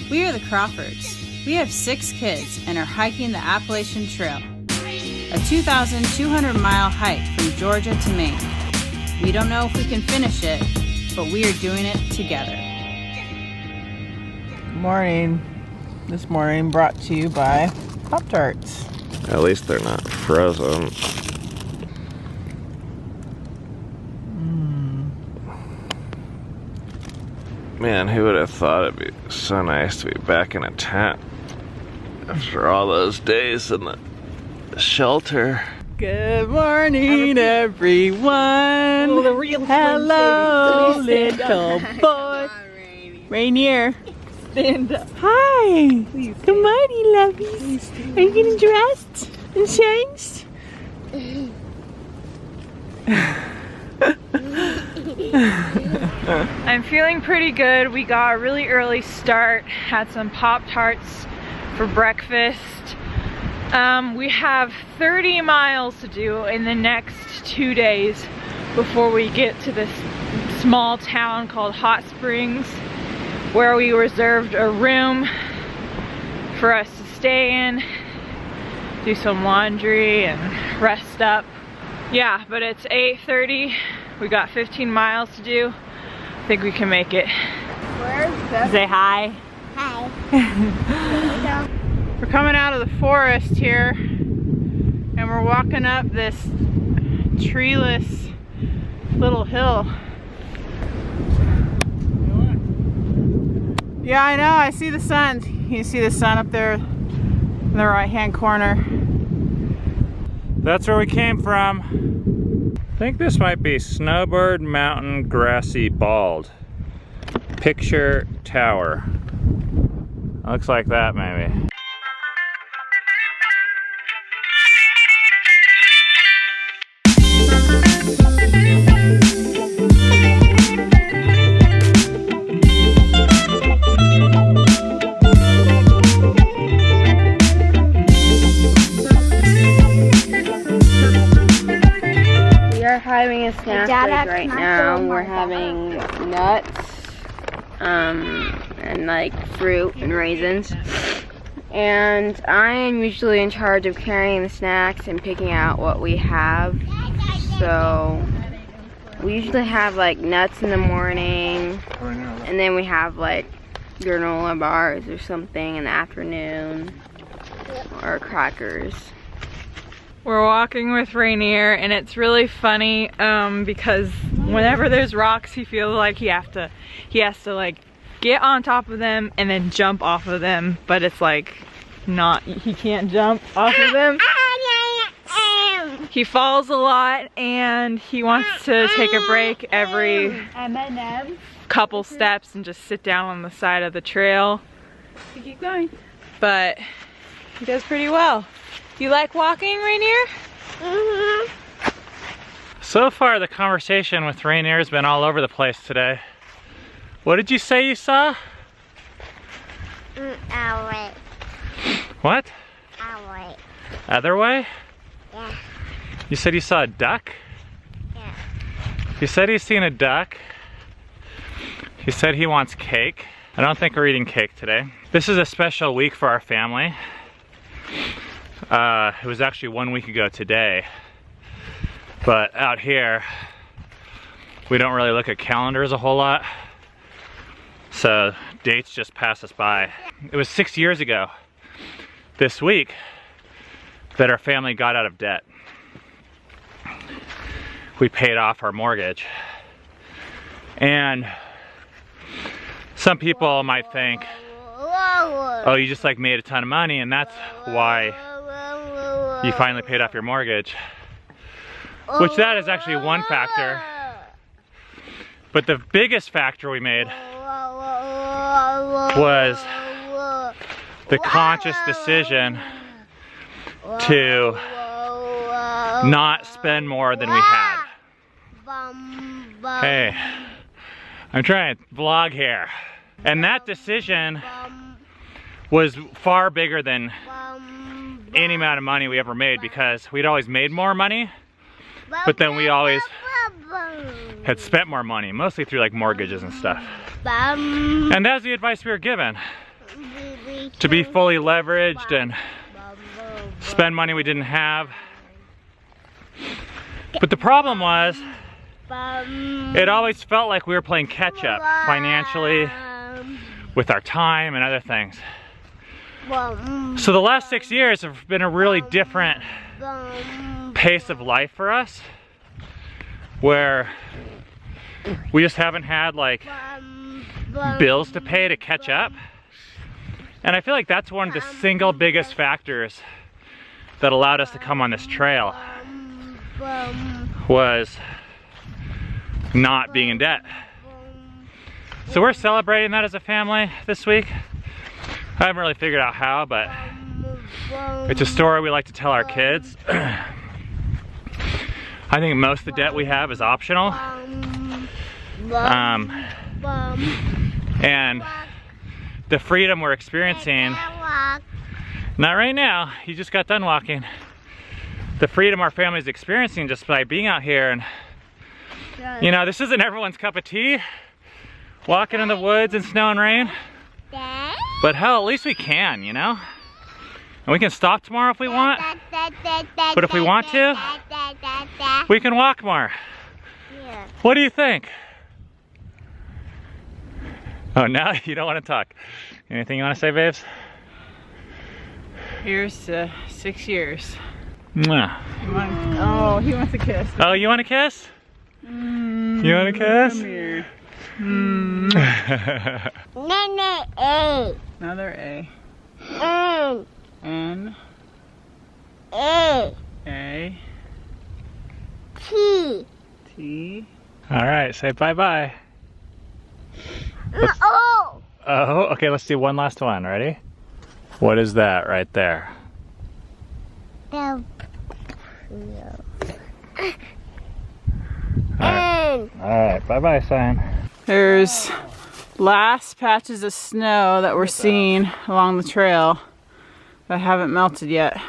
We are the Crawfords. We have 6 kids and are hiking the Appalachian Trail, a 2,200-mile hike from Georgia to Maine. We don't know if we can finish it, but we are doing it together. Morning. This morning brought to you by Pop-Tarts. At least they're not frozen. Man, who would have thought it'd be so nice to be back in a tent after all those days in the shelter. Good morning, everyone. Oh, the real Hello, little boy. Rainier. Stand up. Hi. Please Good morning, lovies. Are you getting dressed and changed? I'm feeling pretty good. We got a really early start, had some Pop-Tarts for breakfast. We have 30 miles to do in the next 2 days before we get to this small town called Hot Springs, where we reserved a room for us to stay in, do some laundry and rest up. Yeah, but it's 8:30. We got 15 miles to do. I think we can make it. Say hi. Hi. We're coming out of the forest here, and we're walking up this treeless little hill. Yeah, I know. I see the sun. You see the sun up there in the right-hand corner. That's where we came from. I think this might be Snowbird Mountain Grassy Bald. Picture Tower. Looks like that, maybe. Having a snack break right now. We're having nuts, and like fruit and raisins. And I am usually in charge of carrying the snacks and picking out what we have. So we usually have like nuts in the morning, and then we have like granola bars or something in the afternoon, or crackers. We're walking with Rainier, and it's really funny because whenever there's rocks, he feels like he has to like get on top of them and then jump off of them, but it's like he can't jump off of them. He falls a lot, and he wants to take a break every couple steps and just sit down on the side of the trail. You keep going. But he does pretty well. You like walking, Rainier? Mm-hmm. So far, the conversation with Rainier has been all over the place today. What did you say you saw? Our way. What? Our way. Other way? Yeah. You said you saw a duck? Yeah. He said he's seen a duck. He said he wants cake. I don't think we're eating cake today. This is a special week for our family. It was actually 1 week ago today, but out here we don't really look at calendars a whole lot, so dates just pass us by. It was 6 years ago this week that our family got out of debt. We paid off our mortgage, and some people might think, oh, you just like made a ton of money and that's why you finally paid off your mortgage. Which that is actually one factor. But the biggest factor we made was the conscious decision to not spend more than we had. Hey, I'm trying to vlog here. And that decision was far bigger than any amount of money we ever made, because we'd always made more money, but then we always had spent more money, mostly through like mortgages and stuff. And that's the advice we were given. to be fully leveraged and spend money we didn't have. But the problem was, it always felt like we were playing catch up financially with our time and other things. So the last 6 years have been a really different pace of life for us, where we just haven't had like bills to pay to catch up. And I feel like that's one of the single biggest factors that allowed us to come on this trail, was not being in debt. So we're celebrating that as a family this week. I haven't really figured out how, but it's a story we like to tell our kids. I think most of the debt we have is optional. And the freedom we're experiencing, not right now, you just got done walking. The freedom our family's experiencing just by being out here, and you know, this isn't everyone's cup of tea, walking in the woods in snow and rain. But hell, at least we can, you know? And we can stop tomorrow if we want. But if we want to, we can walk more. What do you think? Oh, now you don't want to talk. Anything you want to say, babes? Here's to 6 years. Mwah. Oh, he wants a kiss. Oh, you want a kiss? You want a kiss? Come here. Another A. N. A. T. All right, say bye-bye. Oh, okay, let's do one last one. Ready? What is that right there? All right, bye-bye sign. There's last patches of snow that we're seeing along the trail that haven't melted yet. Ever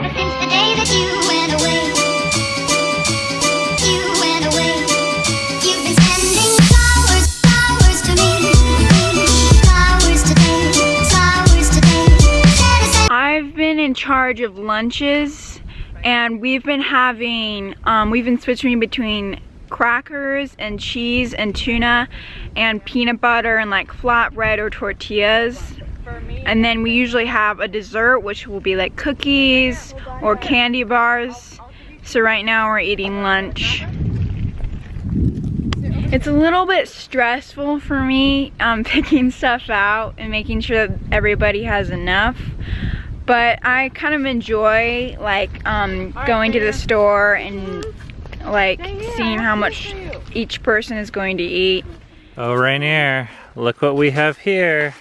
since the day that you went away, you've been sending flowers to me, flowers today. I've been in charge of lunches, and we've been switching between crackers and cheese and tuna and peanut butter and like flatbread or tortillas. And then we usually have a dessert, which will be like cookies or candy bars. So right now we're eating lunch. It's a little bit stressful for me picking stuff out and making sure that everybody has enough. But I kind of enjoy like going to the store and like seeing how much each person is going to eat. Oh, Rainier, look what we have here.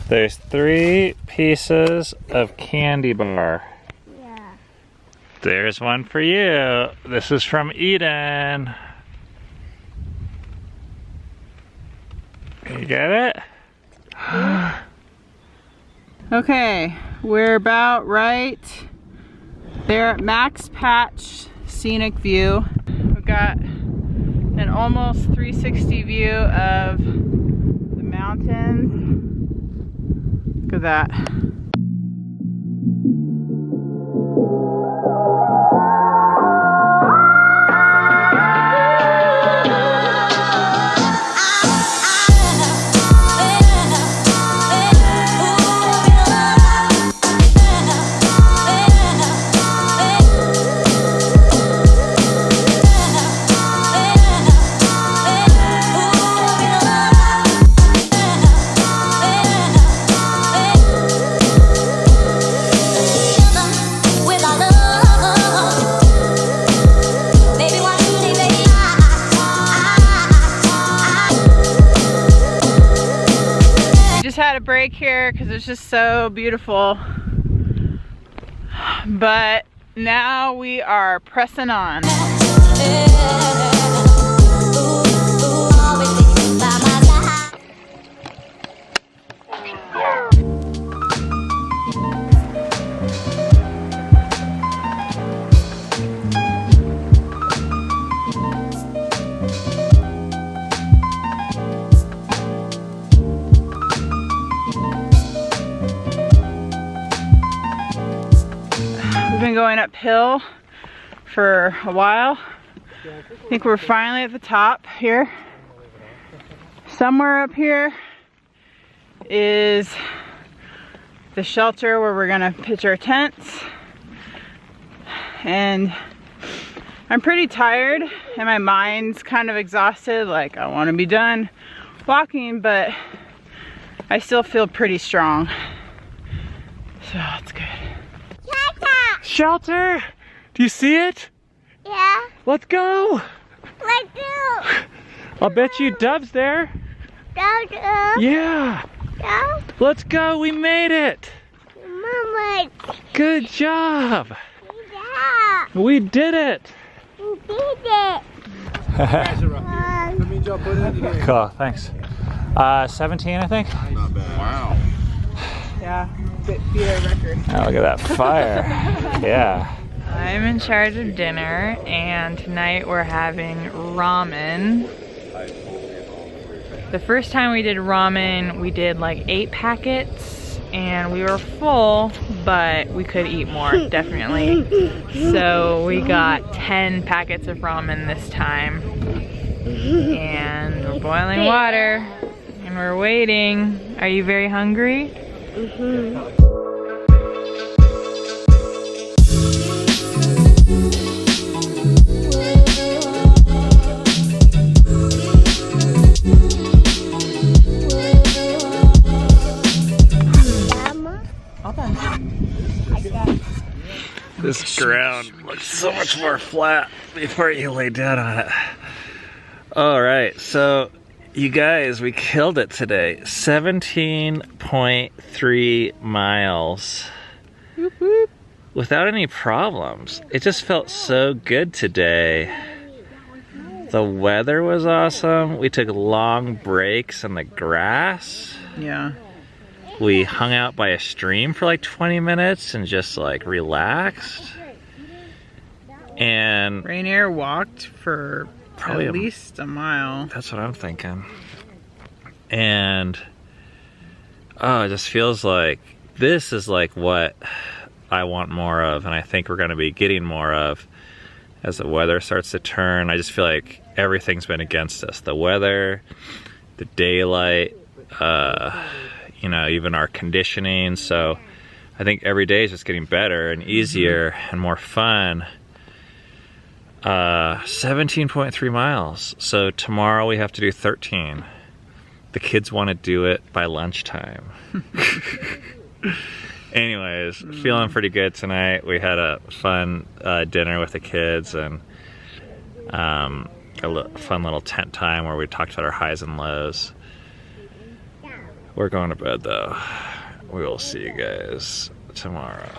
There's 3 pieces of candy bar. There's one for you. This is from Eden. You get it? Okay, we're about right there at Max Patch Scenic View. We've got an almost 360 view of the mountains. Look at that. Had a break here because it's just so beautiful, but now we are pressing on. been going uphill for a while. I think we're finally at the top here. Somewhere up here is the shelter where we're gonna pitch our tents. And I'm pretty tired and my mind's kind of exhausted. Like, I want to be done walking, but I still feel pretty strong. So it's good. Shelter! Do you see it? Yeah, Let's go! let's go. I'll bet you Dove's there. Go. Yeah! Go. Let's go! We made it! Mama. Good job! Yeah. We did it! We did it. Cool, thanks. 17, I think. Not bad. Wow. Yeah, beat our record. Oh, look at that fire. Yeah. I'm in charge of dinner, and tonight we're having ramen. The first time we did ramen, we did like 8 packets, and we were full, but we could eat more, definitely. So we got 10 packets of ramen this time. And we're boiling water, and we're waiting. Are you very hungry? Mm-hmm. This ground looks so much more flat before you lay down on it. Alright, so you guys, we killed it today. 17.3 miles. Whoop, whoop. Without any problems. It just felt so good today. The weather was awesome. We took long breaks in the grass. Yeah. We hung out by a stream for like 20 minutes and just like relaxed. And Rainier walked for probably at least a mile. That's what I'm thinking. And oh, it just feels like this is like what I want more of, and I think we're going to be getting more of as the weather starts to turn. I just feel like everything's been against us. The weather, the daylight, you know, even our conditioning. So I think every day is just getting better and easier and more fun. 17.3 miles. So tomorrow we have to do 13. The kids want to do it by lunchtime. Anyways, feeling pretty good tonight. We had a fun dinner with the kids and a fun little tent time where we talked about our highs and lows. We're going to bed though. We will see you guys tomorrow.